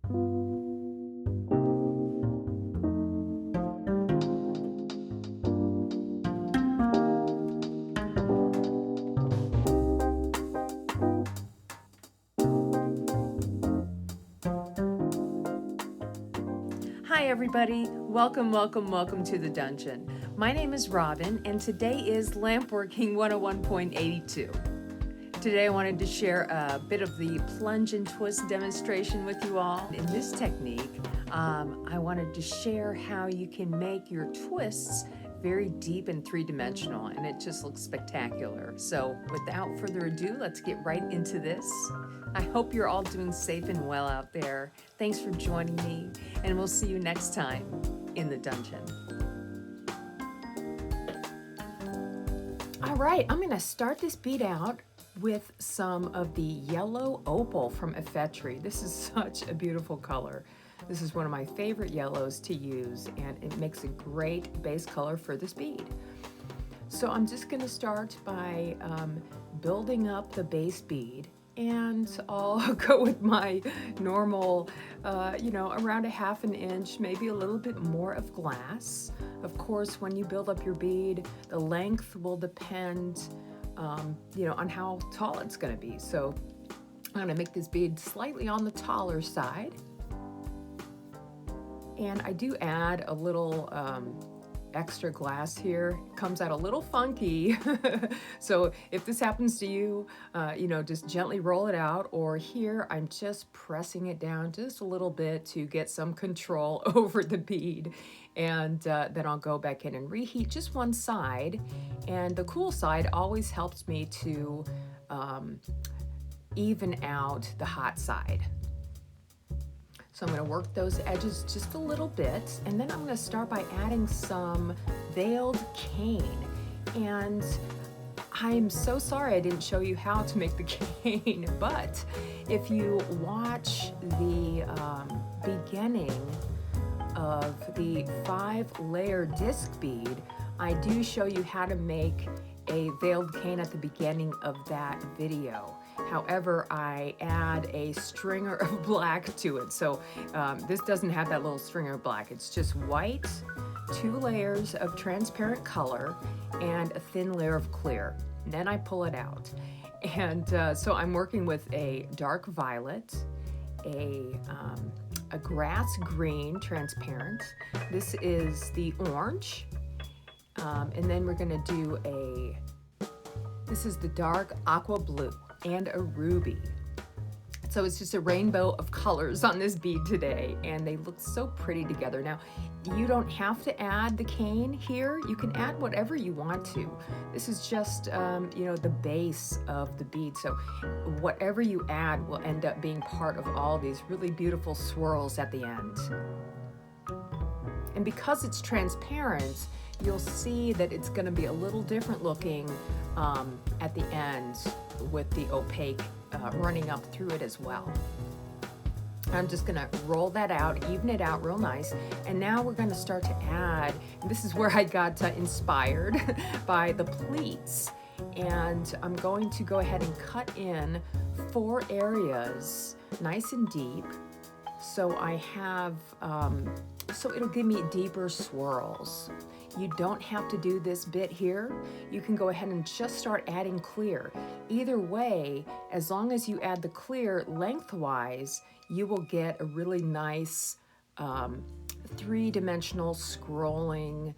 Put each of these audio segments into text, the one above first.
Hi everybody, welcome to the dungeon. My name is Robin and today is Lampworking 101.82. Today I wanted to share a bit of the plunge and twist demonstration with you all. In this technique, I wanted to share how you can make your twists very deep and three-dimensional, and it just looks spectacular. So without further ado, let's get right into this. I hope you're all doing safe and well out there. Thanks for joining me, and we'll see you next time in the dungeon. All right, I'm gonna start this bead out with some of the yellow opal from Effetri. This is such a beautiful color. This is one of my favorite yellows to use, and it makes a great base color for this bead. So I'm just gonna start by building up the base bead, and I'll go with my normal, around a ½ inch, maybe a little bit more of glass. Of course, when you build up your bead, the length will depend, on how tall it's gonna be. So I'm gonna make this bead slightly on the taller side. And I do add a little extra glass here. It comes out a little funky. So if this happens to you, just gently roll it out, or here I'm just pressing it down just a little bit to get some control over the bead. And then I'll go back in and reheat just one side. And the cool side always helps me to even out the hot side. So I'm going to work those edges just a little bit, and then I'm going to start by adding some veiled cane. And I'm so sorry I didn't show you how to make the cane, but if you watch the beginning of the 5-layer disc bead, I do show you how to make a veiled cane at the beginning of that video. However, I add a stringer of black to it. So this doesn't have that little stringer of black. It's just white, 2 layers of transparent color, and a thin layer of clear. And then I pull it out. And so I'm working with a dark violet, a grass green transparent. This is the orange. And then we're gonna do this is the dark aqua blue and a ruby. So it's just a rainbow of colors on this bead today, and they look so pretty together. Now, you don't have to add the cane here. You can add whatever you want to. This is just, the base of the bead. So whatever you add will end up being part of all these really beautiful swirls at the end. And because it's transparent, you'll see that it's going to be a little different looking at the end with the opaque running up through it as well. I'm just going to roll that out, even it out real nice. And now we're going to start to add, and this is where I got inspired by the pleats. And I'm going to go ahead and cut in 4 areas, nice and deep. So I have, so it'll give me deeper swirls. You don't have to do this bit here. You can go ahead and just start adding clear. Either way, as long as you add the clear lengthwise, you will get a really nice 3-dimensional scrolling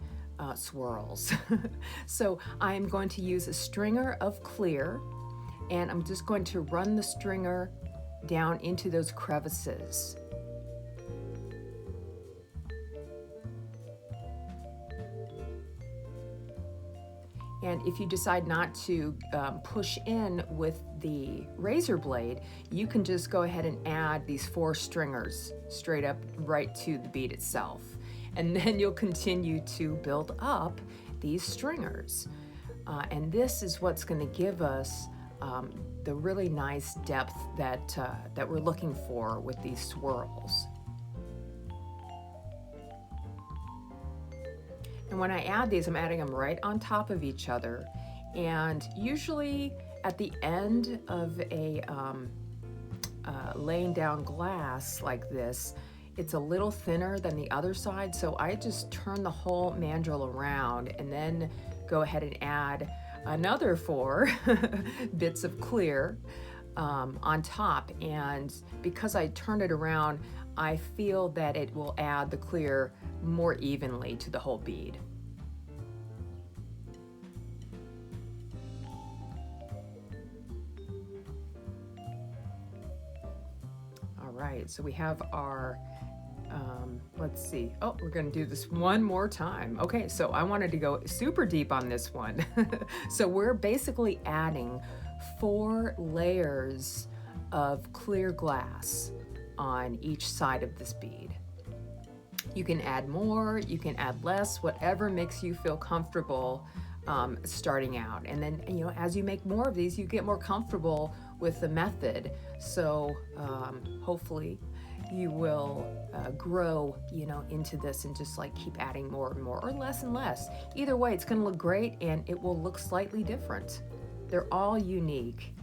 swirls. So I'm going to use a stringer of clear, and I'm just going to run the stringer down into those crevices. And if you decide not to push in with the razor blade, you can just go ahead and add these 4 stringers straight up right to the bead itself. And then you'll continue to build up these stringers. And this is what's going to give us the really nice depth that we're looking for with these swirls. And when I add these, I'm adding them right on top of each other. And usually at the end of a laying down glass like this, it's a little thinner than the other side, so I just turn the whole mandrel around and then go ahead and add another 4 bits of clear on top. And because I turned it around, I feel that it will add the clear more evenly to the whole bead. All right, so we have our, let's see. Oh, we're gonna do this one more time. Okay, so I wanted to go super deep on this one. So we're basically adding 4 layers of clear glass on each side of this bead. You can add more, you can add less, whatever makes you feel comfortable starting out. And then, you know, as you make more of these, you get more comfortable with the method. So hopefully you will grow, you know, into this and just like keep adding more and more, or less and less. Either way, it's gonna look great and it will look slightly different. They're all unique.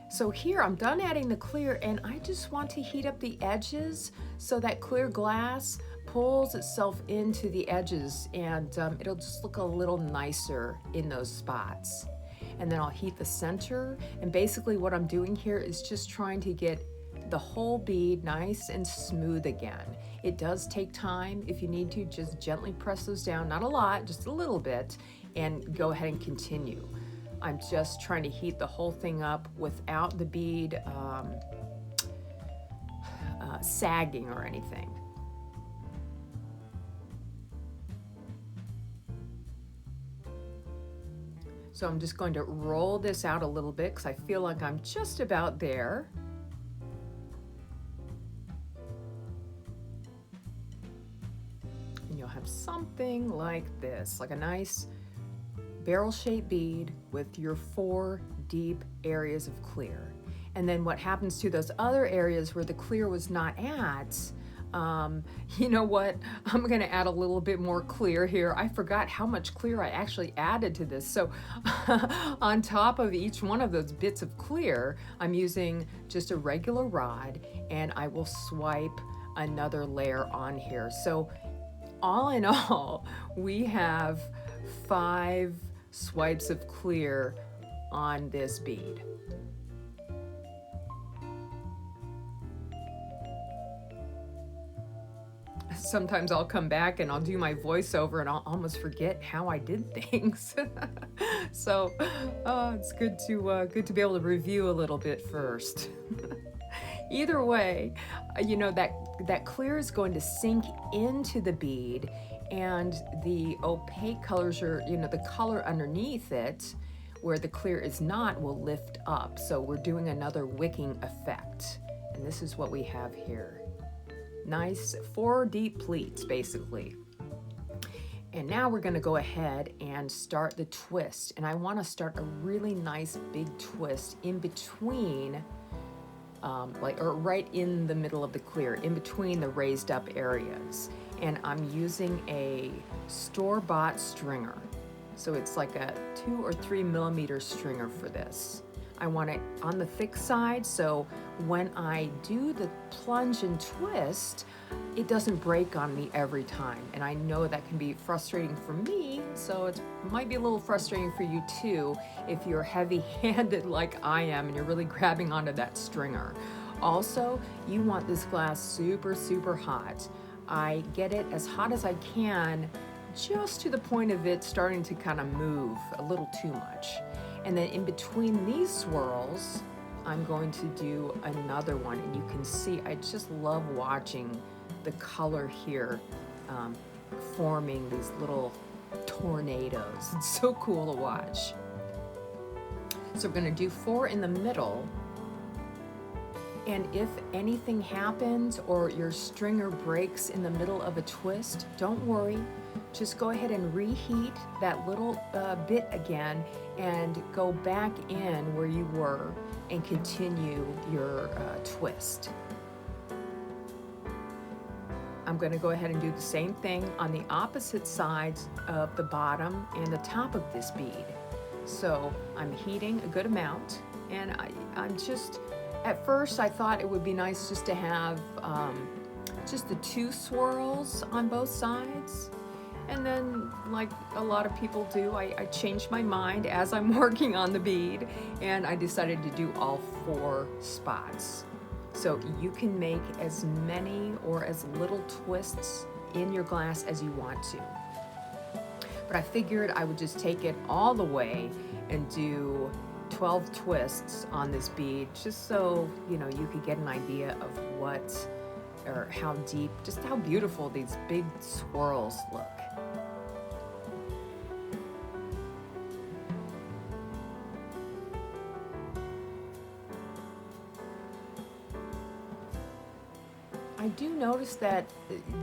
So here I'm done adding the clear, and I just want to heat up the edges so that clear glass pulls itself into the edges, and it'll just look a little nicer in those spots. And then I'll heat the center, and basically what I'm doing here is just trying to get the whole bead nice and smooth again. It does take time. If you need to, just gently press those down, not a lot, just a little bit, and go ahead and continue. I'm just trying to heat the whole thing up without the bead sagging or anything. So I'm just going to roll this out a little bit because I feel like I'm just about there. And you'll have something like this, like a nice barrel-shaped bead with your 4 deep areas of clear. And then what happens to those other areas where the clear was not at, you know what, I'm gonna add a little bit more clear here. I forgot how much clear I actually added to this. So on top of each one of those bits of clear, I'm using just a regular rod, and I will swipe another layer on here. So all in all, we have 5 swipes of clear on this bead. Sometimes I'll come back and I'll do my voiceover and I'll almost forget how I did things. So it's good to be able to review a little bit first. Either way, you know, that clear is going to sink into the bead, and the opaque colors, are, you know, the color underneath it where the clear is not, will lift up. So we're doing another wicking effect, and this is what we have here. Nice 4 deep pleats basically. And now we're going to go ahead and start the twist, and I want to start a really nice big twist in between or right in the middle of the clear, in between the raised up areas. And I'm using a store-bought stringer. So it's like a 2 or 3 millimeter stringer for this. I want it on the thick side, so when I do the plunge and twist, it doesn't break on me every time. And I know that can be frustrating for me, so it might be a little frustrating for you too if you're heavy-handed like I am and you're really grabbing onto that stringer. Also, you want this glass super, super hot. I get it as hot as I can, just to the point of it starting to kind of move a little too much. And then in between these swirls, I'm going to do another one, and you can see I just love watching the color here forming these little tornadoes. It's so cool to watch. So we're going to do 4 in the middle, and if anything happens or your stringer breaks in the middle of a twist, don't worry. Just go ahead and reheat that little bit again and go back in where you were and continue your twist. I'm going to go ahead and do the same thing on the opposite sides of the bottom and the top of this bead. So I'm heating a good amount, and I'm just At first I thought it would be nice just to have just the 2 swirls on both sides. And then, like a lot of people do, I changed my mind as I'm working on the bead, and I decided to do all 4 spots. So you can make as many or as little twists in your glass as you want to. But I figured I would just take it all the way and do 12 twists on this bead, just so you know you could get an idea of what, or how deep, just how beautiful these big swirls look. I do notice that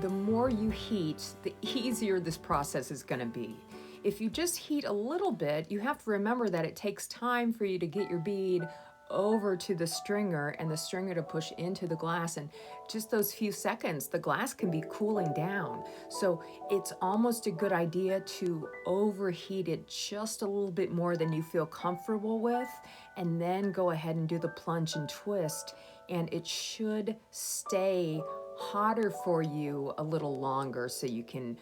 the more you heat, the easier this process is going to be. If you just heat a little bit, you have to remember that it takes time for you to get your bead over to the stringer and the stringer to push into the glass, and just those few seconds the glass can be cooling down. So it's almost a good idea to overheat it just a little bit more than you feel comfortable with, and then go ahead and do the plunge and twist, and it should stay hotter for you a little longer so you can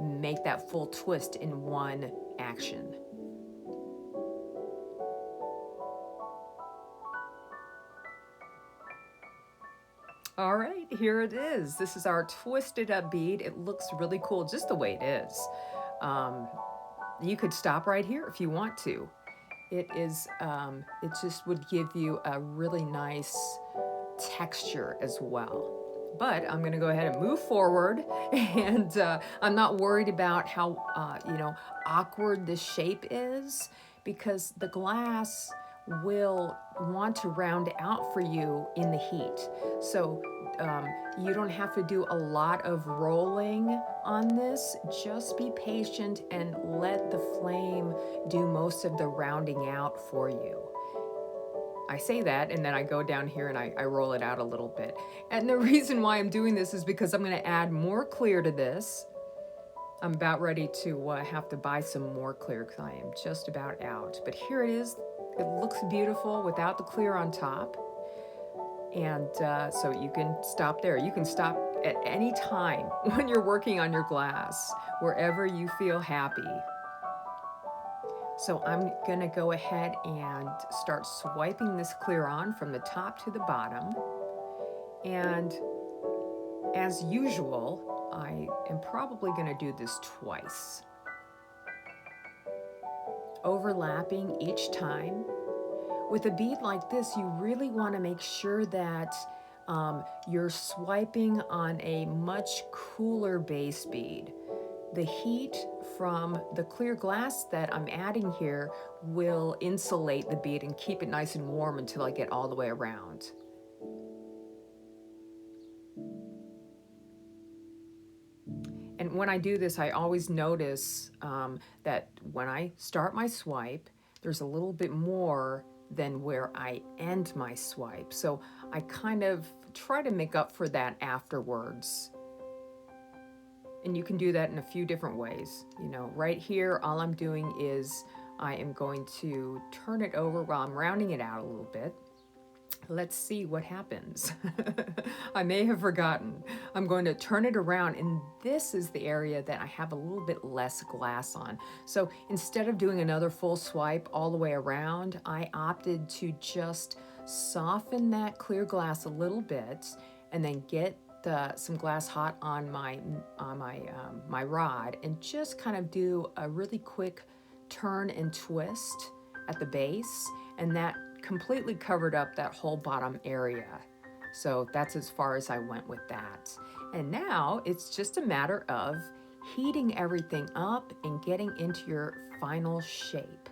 make that full twist in one action. All right, here it is. This is our twisted up bead. It looks really cool just the way it is. You could stop right here if you want to. It just would give you a really nice texture as well. But I'm gonna go ahead and move forward, and I'm not worried about how awkward this shape is, because the glass will want to round out for you in the heat. So you don't have to do a lot of rolling on this. Just be patient and let the flame do most of the rounding out for you. I say that, and then I go down here and I roll it out a little bit. And the reason why I'm doing this is because I'm going to add more clear to this. I'm about ready to have to buy some more clear because I am just about out. But here it is. It looks beautiful without the clear on top. And so you can stop there. You can stop at any time when you're working on your glass, wherever you feel happy. So I'm gonna go ahead and start swiping this clear on from the top to the bottom. And as usual, I am probably gonna do this twice, overlapping each time. With a bead like this, you really wanna make sure that you're swiping on a much cooler base bead. The heat from the clear glass that I'm adding here will insulate the bead and keep it nice and warm until I get all the way around. And when I do this, I always notice that when I start my swipe, there's a little bit more than where I end my swipe. So I kind of try to make up for that afterwards. And you can do that in a few different ways. You know, right here, all I'm doing is I am going to turn it over while I'm rounding it out a little bit. Let's see what happens. I may have forgotten. I'm going to turn it around, and this is the area that I have a little bit less glass on. So instead of doing another full swipe all the way around, I opted to just soften that clear glass a little bit and then get some glass hot on my rod, and just kind of do a really quick turn and twist at the base, and that completely covered up that whole bottom area. So that's as far as I went with that. And now it's just a matter of heating everything up and getting into your final shape.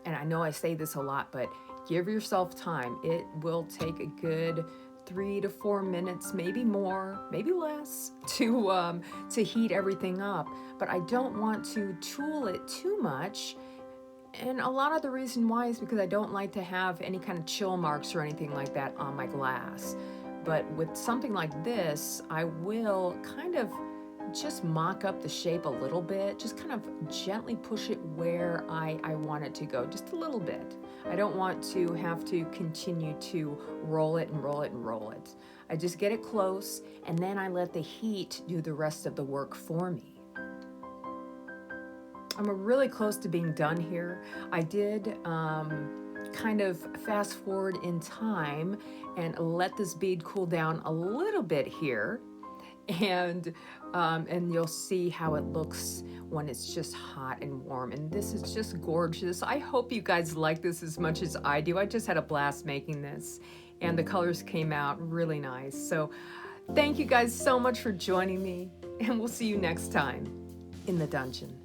And I know I say this a lot, but give yourself time. It will take a good 3 to 4 minutes, maybe more, maybe less, to heat everything up. But I don't want to tool it too much. And a lot of the reason why is because I don't like to have any kind of chill marks or anything like that on my glass. But with something like this, I will kind of just mock up the shape a little bit, just kind of gently push it where I want it to go, just a little bit. I don't want to have to continue to roll it and roll it and roll it. I just get it close, and then I let the heat do the rest of the work for me. I'm really close to being done here. I did kind of fast forward in time and let this bead cool down a little bit here, and you'll see how it looks when it's just hot and warm. And this is just gorgeous. I hope you guys like this as much as I do. I just had a blast making this, and the colors came out really nice. So thank you guys so much for joining me, and we'll see you next time in the dungeon.